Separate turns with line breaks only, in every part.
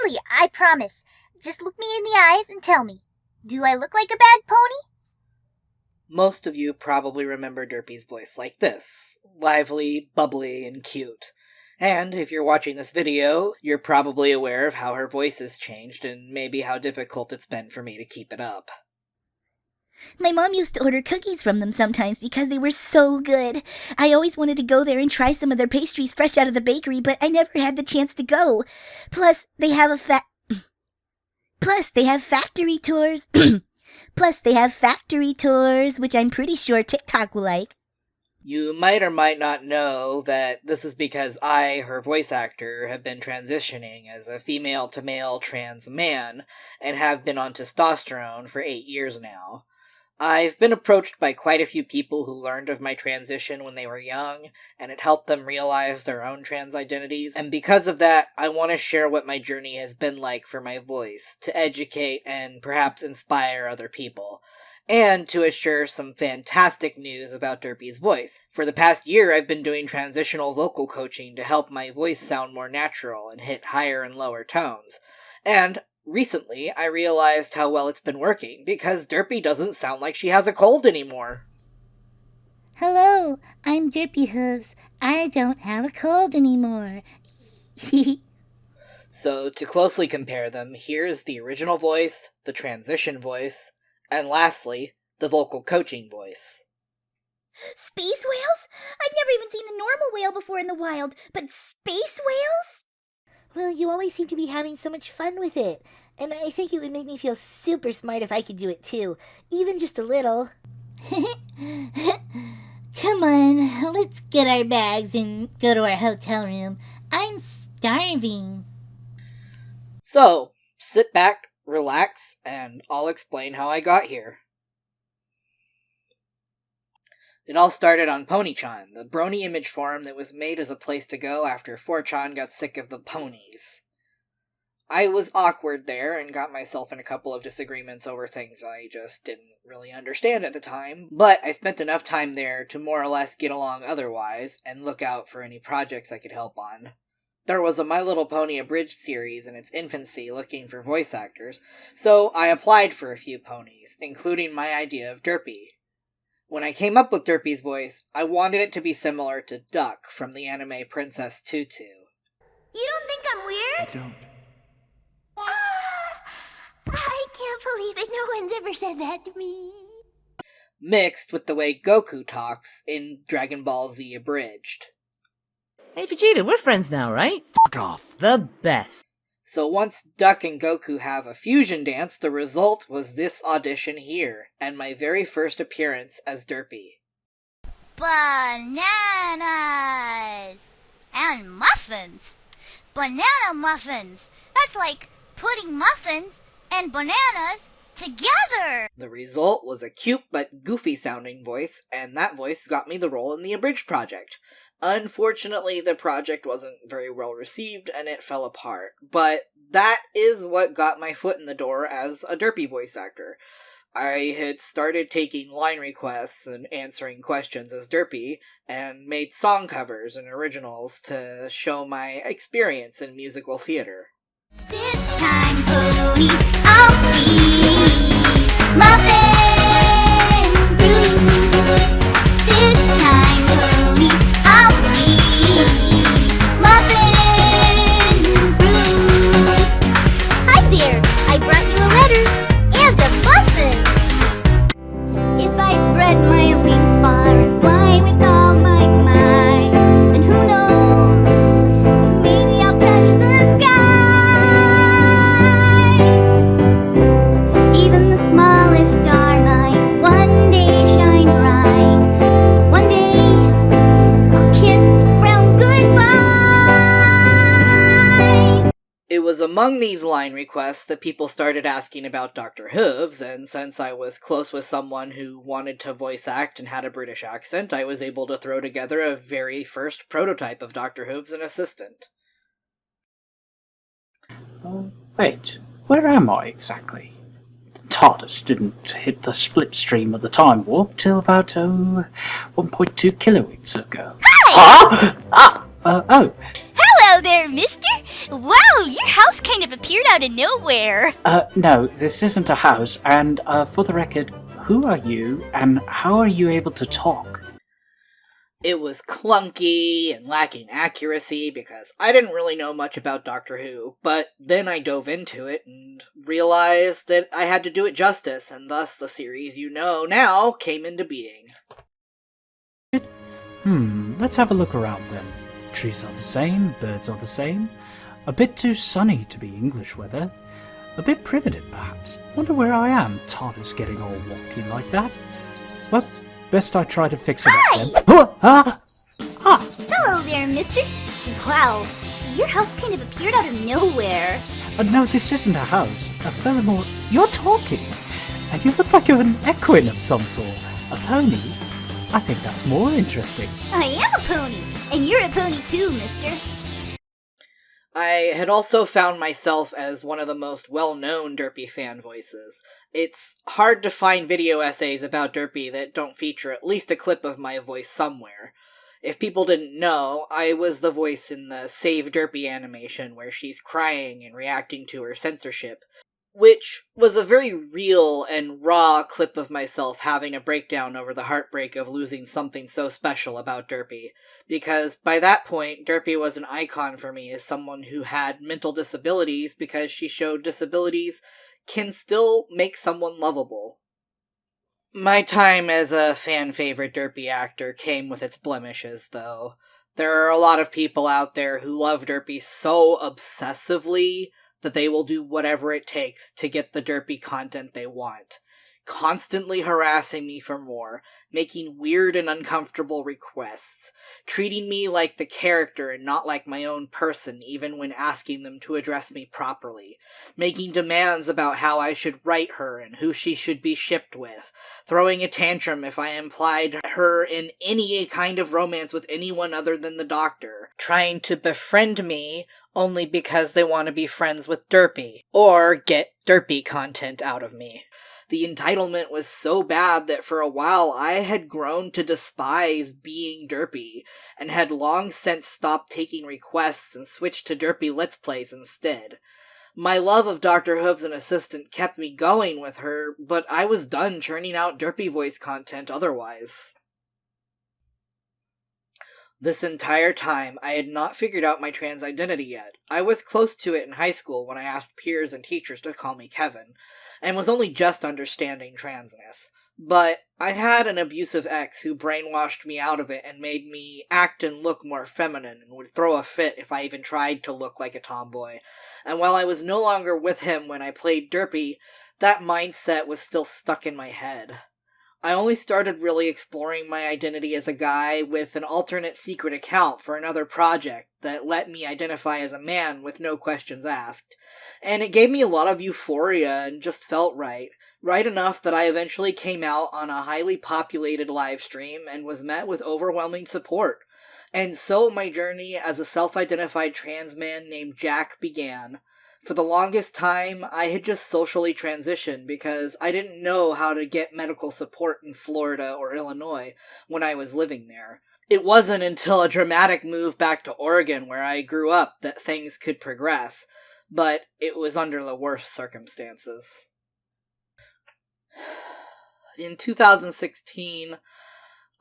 Absolutely, I promise. Just look me in the eyes and tell me, do I look like a bad pony?
Most of you probably remember Derpy's voice like this. Lively, bubbly, and cute. And if you're watching this video, you're probably aware of how her voice has changed and maybe how difficult it's been for me to keep it up.
My mom used to order cookies from them sometimes because they were so good. I always wanted to go there and try some of their pastries fresh out of the bakery, but I never had the chance to go. Plus, they have factory tours. Which I'm pretty sure TikTok will like.
You might or might not know that this is because I, her voice actor, have been transitioning as a female-to-male trans man and have been on testosterone for 8 years now. I've been approached by quite a few people who learned of my transition when they were young, and it helped them realize their own trans identities, and because of that, I want to share what my journey has been like for my voice, to educate and perhaps inspire other people, and to assure some fantastic news about Derpy's voice. For the past year, I've been doing transitional vocal coaching to help my voice sound more natural and hit higher and lower tones, and recently, I realized how well it's been working, because Derpy doesn't sound like she has a cold anymore.
Hello, I'm Derpy Hooves. I don't have a cold anymore.
So, to closely compare them, here's the original voice, the transition voice, and lastly, the vocal coaching voice.
Space whales? I've never even seen a normal whale before in the wild, but space whales? Well, you always seem to be having so much fun with it, and I think it would make me feel super smart if I could do it too, even just a little. Come on, let's get our bags and go to our hotel room. I'm starving.
So, sit back, relax, and I'll explain how I got here. It all started on Pony-chan, the brony image forum that was made as a place to go after 4chan got sick of the ponies. I was awkward there and got myself in a couple of disagreements over things I just didn't really understand at the time, but I spent enough time there to more or less get along otherwise and look out for any projects I could help on. There was a My Little Pony Abridged series in its infancy looking for voice actors, so I applied for a few ponies, including my idea of Derpy. When I came up with Derpy's voice, I wanted it to be similar to Duck from the anime Princess Tutu.
You don't think I'm weird?
I don't.
I can't believe it. No one's ever said that to me.
Mixed with the way Goku talks in Dragon Ball Z Abridged.
Hey Vegeta, we're friends now, right?
Fuck off.
The best.
So once Duck and Goku have a fusion dance, the result was this audition here, and my very first appearance as Derpy.
Bananas! And muffins! Banana muffins! That's like putting muffins and bananas together!
The result was a cute but goofy sounding voice, and that voice got me the role in the Abridged project. Unfortunately, the project wasn't very well received and it fell apart, but that is what got my foot in the door as a Derpy voice actor. I had started taking line requests and answering questions as Derpy, and made song covers and originals to show my experience in musical theater.
This time, Pony, I'll be muffin brew. This time, Pony, I'll be muffin brew. Hi there, I brought you a letter and a muffin. If I spread my wings far and fly with all my might, then who knows, maybe I'll touch the sky. Even the smallest star might one day shine bright. One day I'll kiss the ground goodbye.
It was among these line requests that people started asking about Dr. Hooves, and since I was close with someone who wanted to voice act and had a British accent, I was able to throw together a very first prototype of Dr. Hooves and assistant.
Wait, where am I exactly? The TARDIS didn't hit the slipstream of the time warp till about 1.2 kiloweeks ago.
Hi!
Huh? Oh.
Hello there, mister. Wow, Whoa, your house kind of appeared out of nowhere.
No, this isn't a house, and, for the record, who are you, and how are you able to talk?
It was clunky and lacking accuracy because I didn't really know much about Doctor Who, but then I dove into it and realized that I had to do it justice, and thus the series you know now came into being.
Let's have a look around then. Trees are the same, birds are the same. A bit too sunny to be English weather. A bit primitive, perhaps. Wonder where I am, TARDIS getting all wonky like that. Well, best I try to fix it up then.
Hello there, mister. Wow, your house kind of appeared out of nowhere.
No, this isn't a house. Furthermore, you're talking. And you look like you're an equine of some sort. A pony? I think that's more interesting.
I am a pony, and you're a pony too, mister.
I had also found myself as one of the most well-known Derpy fan voices. It's hard to find video essays about Derpy that don't feature at least a clip of my voice somewhere. If people didn't know, I was the voice in the Save Derpy animation where she's crying and reacting to her censorship, which was a very real and raw clip of myself having a breakdown over the heartbreak of losing something so special about Derpy, because by that point, Derpy was an icon for me as someone who had mental disabilities because she showed disabilities can still make someone lovable. My time as a fan-favorite Derpy actor came with its blemishes, though. There are a lot of people out there who love Derpy so obsessively that they will do whatever it takes to get the Derpy content they want, constantly harassing me for more, making weird and uncomfortable requests, treating me like the character and not like my own person even when asking them to address me properly, making demands about how I should write her and who she should be shipped with, throwing a tantrum if I implied her in any kind of romance with anyone other than the Doctor, trying to befriend me only because they want to be friends with Derpy, or get Derpy content out of me. The entitlement was so bad that for a while I had grown to despise being Derpy, and had long since stopped taking requests and switched to Derpy Let's Plays instead. My love of Dr. Hooves' assistant kept me going with her, but I was done churning out Derpy voice content otherwise. This entire time, I had not figured out my trans identity yet. I was close to it in high school when I asked peers and teachers to call me Kevin, and was only just understanding transness. But I had an abusive ex who brainwashed me out of it and made me act and look more feminine, and would throw a fit if I even tried to look like a tomboy. And while I was no longer with him when I played Derpy, that mindset was still stuck in my head. I only started really exploring my identity as a guy with an alternate secret account for another project that let me identify as a man with no questions asked. And it gave me a lot of euphoria and just felt right. Right enough that I eventually came out on a highly populated live stream and was met with overwhelming support. And so my journey as a self-identified trans man named Jack began. For the longest time, I had just socially transitioned because I didn't know how to get medical support in Florida or Illinois when I was living there. It wasn't until a dramatic move back to Oregon where I grew up that things could progress, but it was under the worst circumstances. In 2016,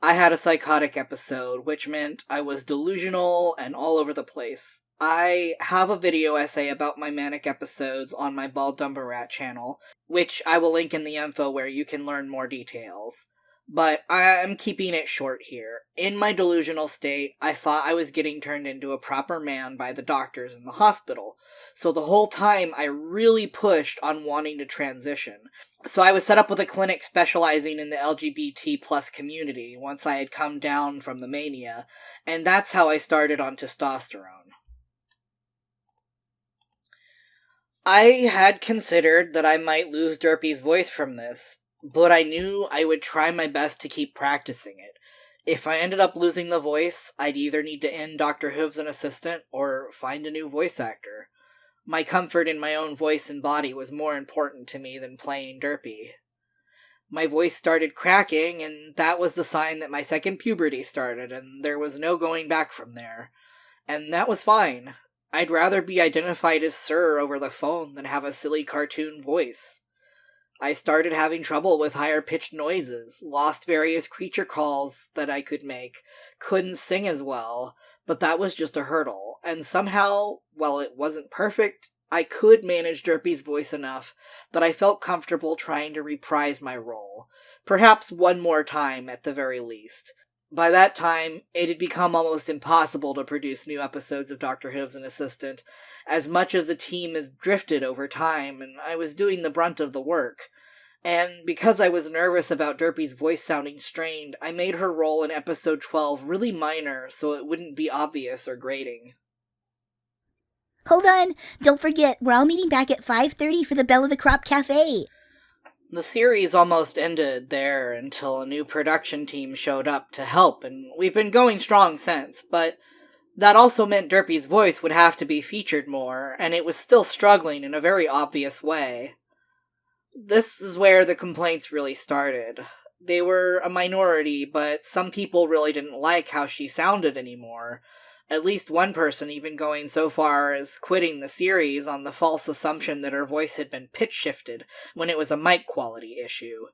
I had a psychotic episode, which meant I was delusional and all over the place. I have a video essay about my manic episodes on my BaldDumboRat channel, which I will link in the info where you can learn more details. But I'm keeping it short here. In my delusional state, I thought I was getting turned into a proper man by the doctors in the hospital, so the whole time I really pushed on wanting to transition. So I was set up with a clinic specializing in the LGBT plus community once I had come down from the mania, and that's how I started on testosterone. I had considered that I might lose Derpy's voice from this, but I knew I would try my best to keep practicing it. If I ended up losing the voice, I'd either need to end Dr. Hooves' assistant or find a new voice actor. My comfort in my own voice and body was more important to me than playing Derpy. My voice started cracking, and that was the sign that my second puberty started, and there was no going back from there. And that was fine. I'd rather be identified as Sir over the phone than have a silly cartoon voice. I started having trouble with higher-pitched noises, lost various creature calls that I could make, couldn't sing as well, but that was just a hurdle, and somehow, while it wasn't perfect, I could manage Derpy's voice enough that I felt comfortable trying to reprise my role, perhaps one more time at the very least. By that time, it had become almost impossible to produce new episodes of Dr. Who's an Assistant, as much of the team has drifted over time, and I was doing the brunt of the work. And because I was nervous about Derpy's voice sounding strained, I made her role in episode 12 really minor so it wouldn't be obvious or grating.
Hold on, don't forget, we're all meeting back at 5:30 for the Belle of the Crop Cafe.
The series almost ended there until a new production team showed up to help, and we've been going strong since, but that also meant Derpy's voice would have to be featured more, and it was still struggling in a very obvious way. This is where the complaints really started. They were a minority, but some people really didn't like how she sounded anymore. At least one person even going so far as quitting the series on the false assumption that her voice had been pitch shifted when it was a mic quality issue.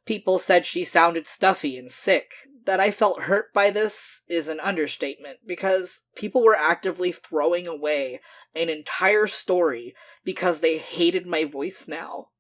People said she sounded stuffy and sick. That I felt hurt by this is an understatement, because people were actively throwing away an entire story because they hated my voice now.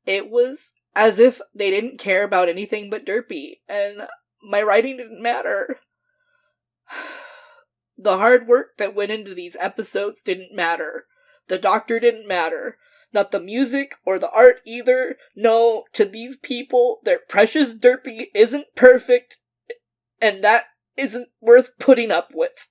It was as if they didn't care about anything but Derpy, and my writing didn't matter. The hard work that went into these episodes didn't matter. The doctor didn't matter. Not the music or the art either. No, to these people, their precious Derpy isn't perfect, and that isn't worth putting up with.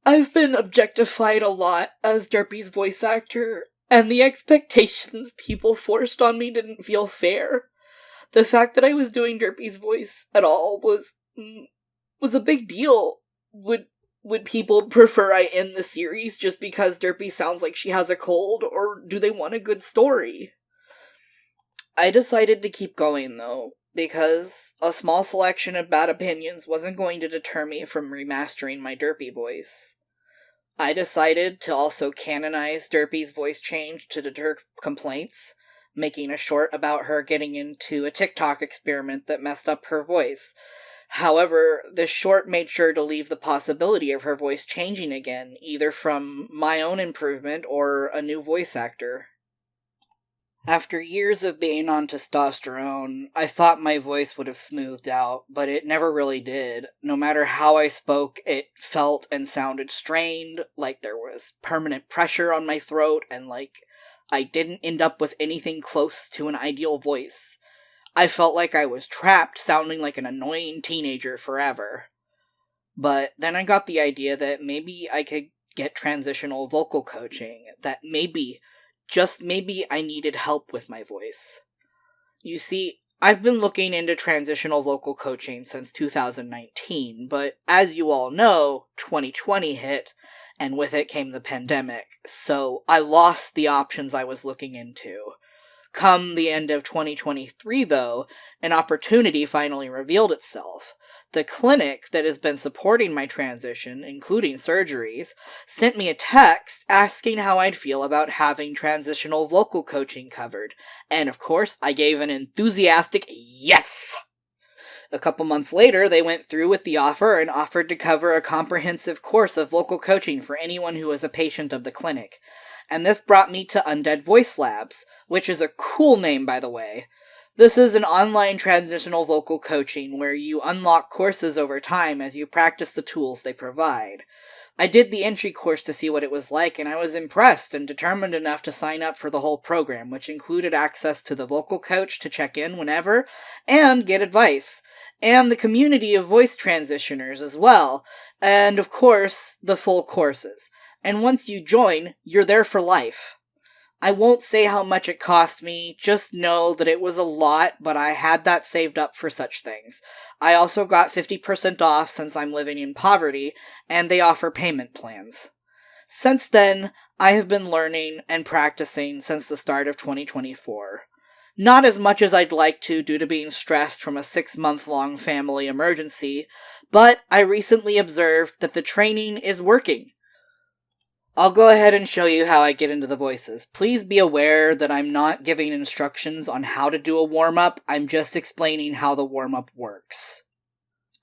I've been objectified a lot as Derpy's voice actor, and the expectations people forced on me didn't feel fair. The fact that I was doing Derpy's voice at all was a big deal. Would people prefer I end the series just because Derpy sounds like she has a cold, or do they want a good story? I decided to keep going, though, because a small selection of bad opinions wasn't going to deter me from remastering my Derpy voice. I decided to also canonize Derpy's voice change to deter complaints, making a short about her getting into a TikTok experiment that messed up her voice. However, this short made sure to leave the possibility of her voice changing again, either from my own improvement or a new voice actor. After years of being on testosterone, I thought my voice would have smoothed out, but it never really did. No matter how I spoke, it felt and sounded strained, like there was permanent pressure on my throat, and like I didn't end up with anything close to an ideal voice. I felt like I was trapped, sounding like an annoying teenager forever. But then I got the idea that maybe I could get transitional vocal coaching, that maybe, just maybe, I needed help with my voice. You see, I've been looking into transitional vocal coaching since 2019, but as you all know, 2020 hit, and with it came the pandemic, so I lost the options I was looking into. Come the end of 2023, though, an opportunity finally revealed itself. The clinic that has been supporting my transition, including surgeries, sent me a text asking how I'd feel about having transitional vocal coaching covered, and of course, I gave an enthusiastic yes! A couple months later, they went through with the offer and offered to cover a comprehensive course of vocal coaching for anyone who was a patient of the clinic. And this brought me to Undead Voice Labs, which is a cool name, by the way. This is an online transitional vocal coaching where you unlock courses over time as you practice the tools they provide. I did the entry course to see what it was like, and I was impressed and determined enough to sign up for the whole program, which included access to the vocal coach to check in whenever, and get advice, and the community of voice transitioners as well, and of course, the full courses. And once you join, you're there for life. I won't say how much it cost me, just know that it was a lot, but I had that saved up for such things. I also got 50% off since I'm living in poverty, and they offer payment plans. Since then, I have been learning and practicing since the start of 2024. Not as much as I'd like to due to being stressed from a 6-month-long family emergency, But I recently observed that the training is working. I'll go ahead and show you how I get into the voices. Please be aware that I'm not giving instructions on how to do a warm-up, I'm just explaining how the warm-up works.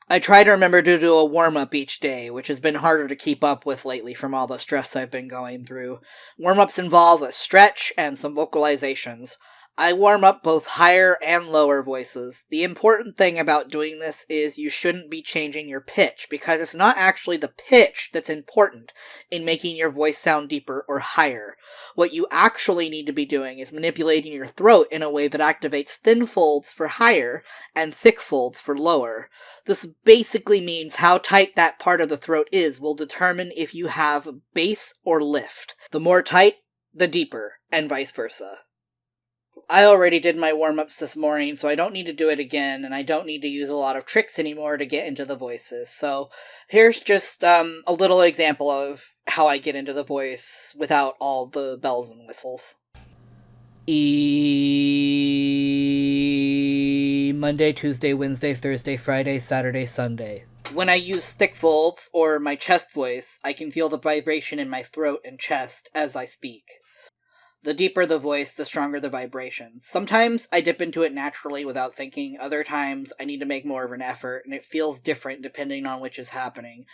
I try to remember to do a warm-up each day, which has been harder to keep up with lately from all the stress I've been going through. Warm-ups involve a stretch and some vocalizations. I warm up both higher and lower voices. The important thing about doing this is you shouldn't be changing your pitch, because it's not actually the pitch that's important in making your voice sound deeper or higher. What you actually need to be doing is manipulating your throat in a way that activates thin folds for higher and thick folds for lower. This basically means how tight that part of the throat is will determine if you have bass or lift. The more tight, the deeper, and vice versa. I already did my warm-ups this morning, so I don't need to do it again, and I don't need to use a lot of tricks anymore to get into the voices. So here's just a little example of how I get into the voice without all the bells and whistles. Monday, Tuesday, Wednesday, Thursday, Friday, Saturday, Sunday. When I use thick folds, or my chest voice, I can feel the vibration in my throat and chest as I speak. The deeper the voice, the stronger the vibrations. Sometimes I dip into it naturally without thinking, other times I need to make more of an effort, and it feels different depending on which is happening.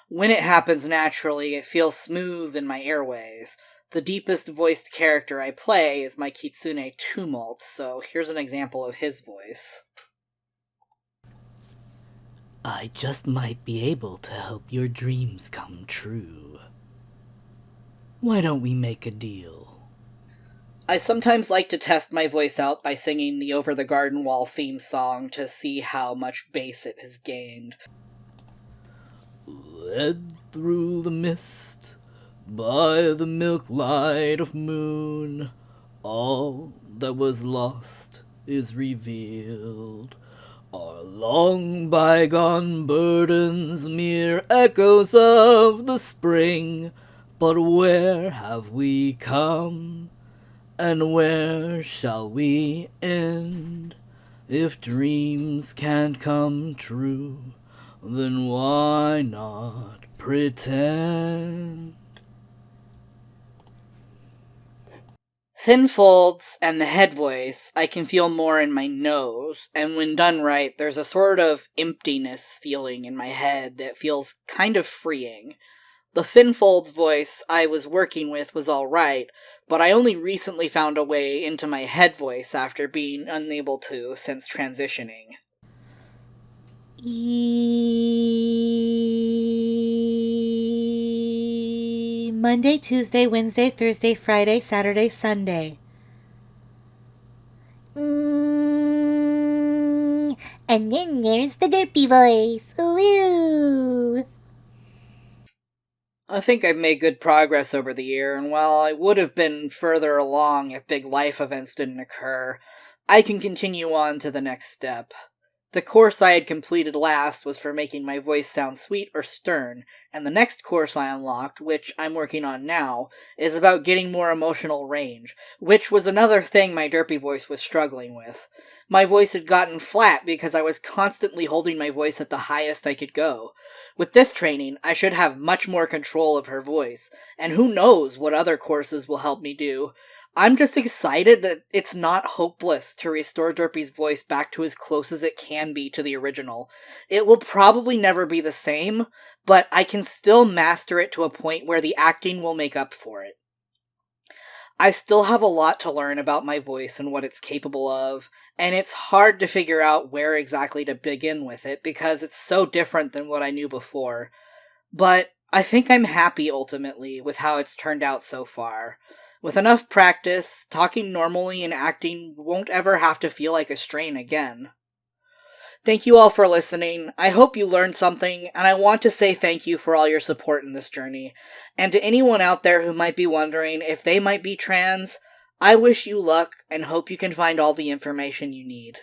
When it happens naturally, it feels smooth in my airways. The deepest voiced character I play is my Kitsune Tumult, so here's an example of his voice. I just might be able to help your dreams come true. Why don't we make a deal? I sometimes like to test my voice out by singing the Over the Garden Wall theme song to see how much bass it has gained. Led through the mist, by the milk light of moon, all that was lost is revealed. Our long bygone burdens, mere echoes of the spring, but where have we come? And where shall we end? If dreams can't come true, then why not pretend? Thin folds and the head voice I can feel more in my nose, and when done right, there's a sort of emptiness feeling in my head that feels kind of freeing. The thin folds voice I was working with was alright, but I only recently found a way into my head voice after being unable to since transitioning.
Monday, Tuesday, Wednesday, Thursday, Friday, Saturday, Sunday. And then there's the Derpy voice. Woo!
I think I've made good progress over the year, and while I would have been further along if big life events didn't occur, I can continue on to the next step. The course I had completed last was for making my voice sound sweet or stern, and the next course I unlocked, which I'm working on now, is about getting more emotional range, which was another thing my Derpy voice was struggling with. My voice had gotten flat because I was constantly holding my voice at the highest I could go. With this training, I should have much more control of her voice, and who knows what other courses will help me do. I'm just excited that it's not hopeless to restore Derpy's voice back to as close as it can be to the original. It will probably never be the same, but I can still master it to a point where the acting will make up for it. I still have a lot to learn about my voice and what it's capable of, and it's hard to figure out where exactly to begin with it because it's so different than what I knew before. But I think I'm happy ultimately with how it's turned out so far. With enough practice, talking normally and acting won't ever have to feel like a strain again. Thank you all for listening. I hope you learned something, and I want to say thank you for all your support in this journey. And to anyone out there who might be wondering if they might be trans, I wish you luck and hope you can find all the information you need.